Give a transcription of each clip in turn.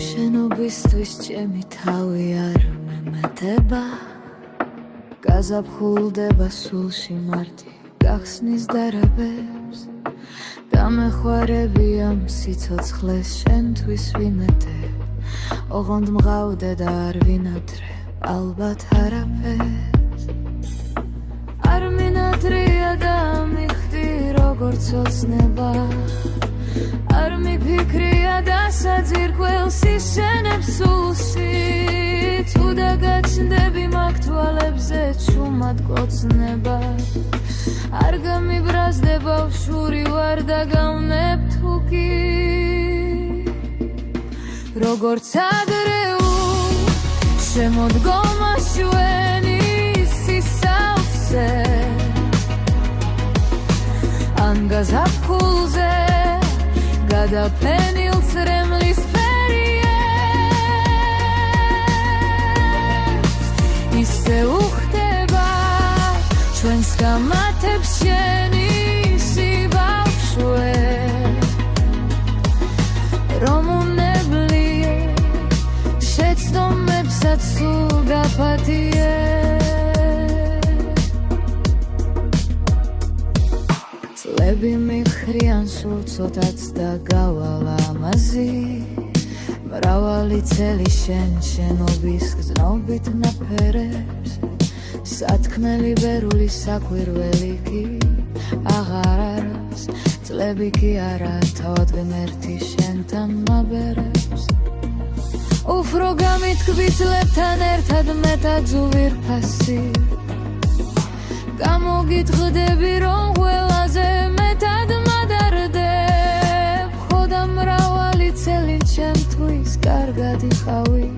შენობისთვის ჩემი თავი არ მემატება გაზაფხულდება სულში მარტი გახსნის დარაბებს დამეხوارები ამ სიცოცხლეს შენთვის ვიმეტებ ოღონდ მღავდე და არ ვინატრე ალბათ არაფერს არ მინატრია და მიხდი როგორც ოცნება არ მიფიქრია და საძირკველს ისენებს სულში თუ დაგაჩნდები მაგ თვალებზე ჩუმად კოცნება არ გამიბრაზდება ვშური ვარ და გავნებ თუ კი როგორც ადრეულ შემოდგომა შვენი სისავსე ან გაზაფხულზე გადაფენილ წრემლის ფერიებს ისე უხდება ჩვენს გამათებს შენი სიბავშვე რომ უნებლიე შეცდომებსაც სულ გაფათიე წლები მიხრიან სულ ცოტაც და გავალ ამაზი მრავალი წელი შენობის გზნობით ნაფერებს სათქმელი ბერული საკვირველი კი აღარ არის წლები კი არა თავად ღმერთი შენთან მაბერებს უფრო გამითქვი წლებთან ერთად მეტად ზუვირფასი გამოგიტყდები რომ ყველაზე მეტად მადარდებ ხოდა მრავალი წელი ჩემთვის კარგად იყავი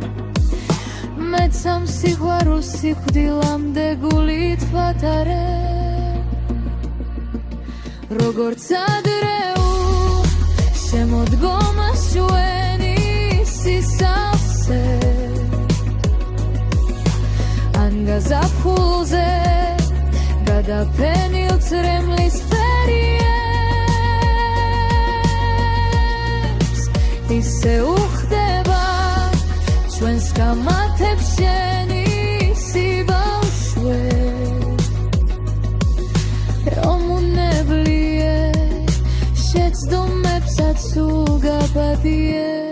მეც ამ სიყვარულს სიკვდილამდე გულით ვატარებ როგორც ადრეულ შემოდგომა შვენი სისავსე ან გაზაფხულზე გადაფენილ წრემლის ფერიებს ისე უხდება ჩვენს გამათებს შენი სიბავშვე რომ უნებლიე შეცდომებსაც სულ გაფათიე